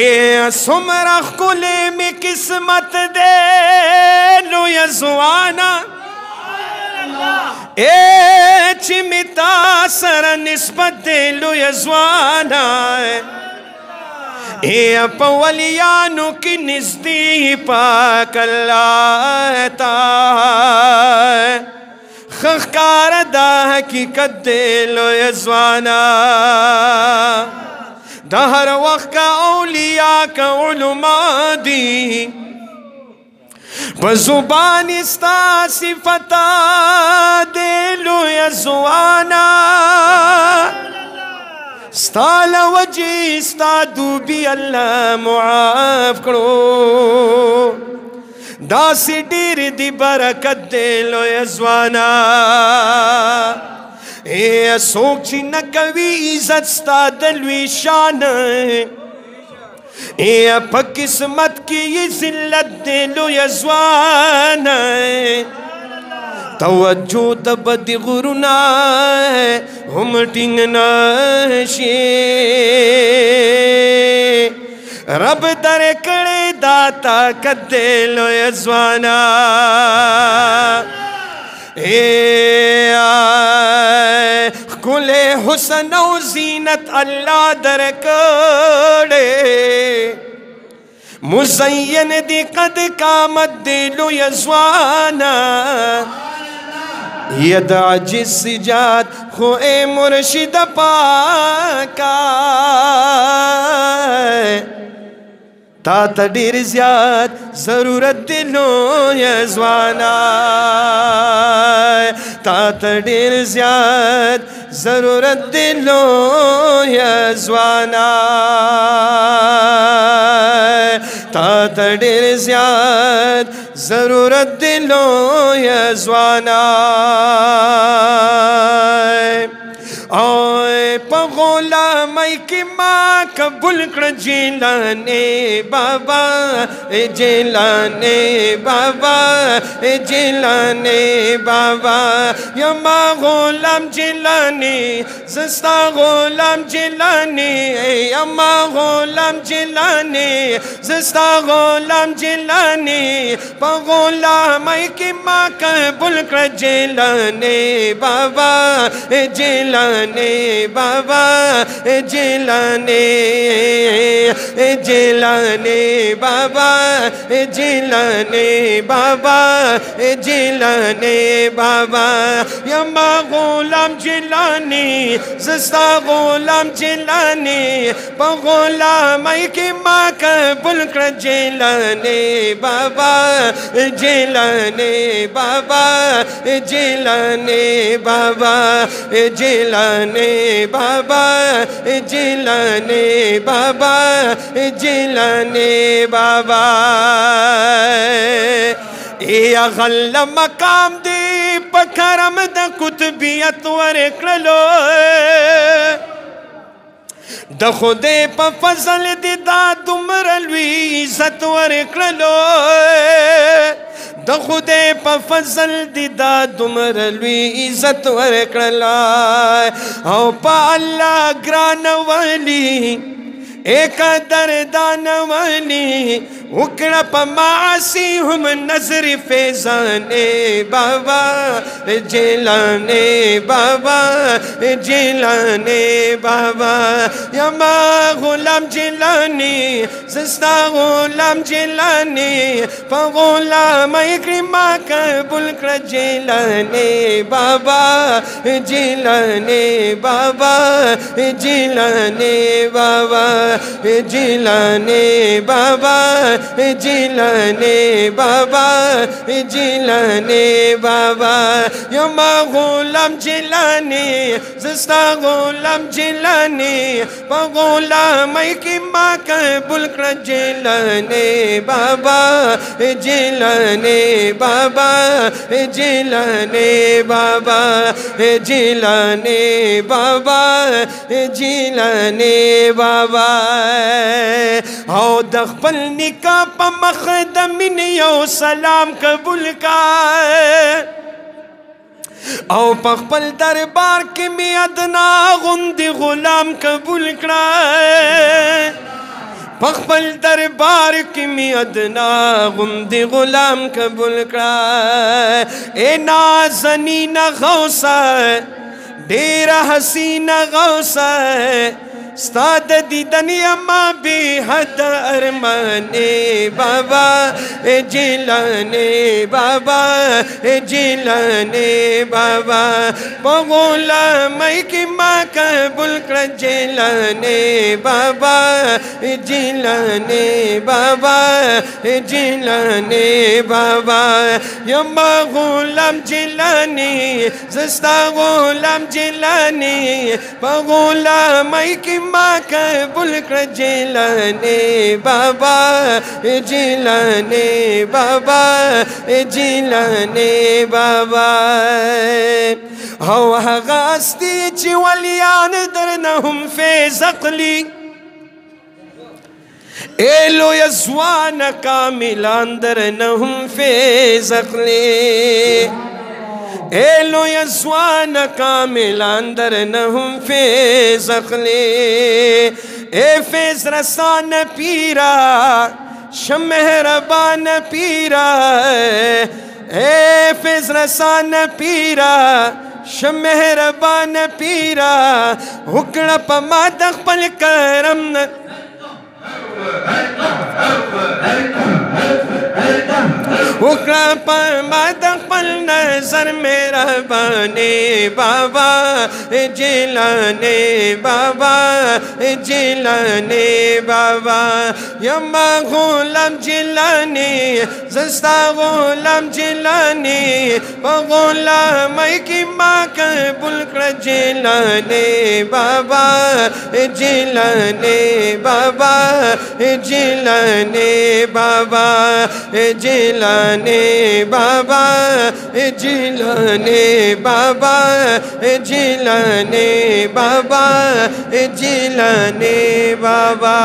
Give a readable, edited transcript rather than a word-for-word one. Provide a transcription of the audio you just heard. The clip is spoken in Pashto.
اے سمرا خلے میں قسمت دے لو یا زوانا اے چمتا سر نسبت دے لو یا زوانا اے اپا ولیانو کی نزدی پاک اللہ تا خخکار دا حقیقت دے لو یا زوانا دا ہر وقت کا اولیاء کا علماء دی بزبان استا صفتا دے لو یا زوانا ستال وجی ستا دوبی اللہ معاف کرو دا سی دیر دی برکت دے لو یا زوانا اے سوچ نکوی عزت ستا دلوی شان اے پا قسمت کی یہ ذلت دے لو یا زوانا توجہ دبد غرنا ہم ٹنگنا شے رب در کڑے داتا کد دے لو یا زوانا اے کل حسن و زینت اللہ در کڑے مزین دی قد قامت دے لو یا زوانا ید عجز سجاد خو اے مرشد پاکا تا تا دیر زیاد ضرورت دلو یا زوانا تا تا دیر زیاد ضرورت دلو یا زوانا تا تا دیر زیاد ضرورت دلو یا زوانا اوے پا غلامی کی ماں قبول کر جیلانے بابا جیلانے بابا جیلانے بابا یا ماں غلام جیلانی زستا غلام جیلانی یا ماں غلام جیلانی زستا غلام جیلانی پا غلامی کی ماں قبول کر جیلانے بابا جیلانے بابا جیلانے جیلانے بابا جیلانے بابا جیلانے بابا یا ماں غلام جیلانی زستا غلام جیلانی پا غلامی کی ماں قبول کر جیلانے بابا جیلانے بابا جیلانے بابا جیلانے بابا جیلانے بابا جیلانے بابا اے اغل مقام دی پکرم دا کتبیت ورکلو دا خودے پا فضل دی دا دمرلوی عزت ورکلو دا خودے پا فضل دی دا دمرلوی عزت ورکلو او پا اللہ گران والی ایک دردان والی اکڑا پا معاسی ہم نظر فیضانے بابا جیلانے بابا جیلانے بابا یا ماں غلام جیلانی زستا غلام جیلانی پا غلام اکرمہ قبول کر جیلانے بابا جیلانے بابا جیلانے بابا جیلانے بابا جیلانے بابا جیلانے بابا یا ماں غلام جیلانی زستا غلام جیلانی پا غلام کی ماں قبول کر جیلانے بابا جیلانے بابا جیلانے بابا جیلانے بابا جیلانے بابا او دخپل نکاح پا مخدمین یو سلام قبول کا او پخپل دربار کی می ادنا غند غلام قبول کرا पखपल दरबार की मियदना गुमदी गुलाम कबूल करा ए नाज़नीना गौसा डेरा हसीना गौसा स्ताद दीदन यमा बेहद अरमाने बाबा ए जिलाने बाबा ए जिलाने बाबा पगोला मई की माँ कबूल कर जिलाने बाबा ए जिलाने बाबा ए जिलाने बाबा यमा गुलाम जिलानी जस्ता गुलाम जिलानी पगोला मई की माँ कबूल कर जिलाने बाबा जिलाने बाबा जिलाने बाबा هو غاستي وليان درنهم في زقلي إلو يزوان كاملان درنهم في زقلي إلو يزوان كاملان درنهم في زقلي فيز رسان بيرا شمهربان بيرا فيز رسان بيرا شمهربان پيرا حکڑا پما دخپل کرم حکڑا پما دخپل نظر میرا بانے بابا جلانے بابا جلانے بابا یما غلام جلانی زستا غلام جلانی غلام کی ماں قبول کر جلانے بابا جلانے بابا جلانے بابا جلانے بابا جلانے بابا جلانے بابا جلانے بابا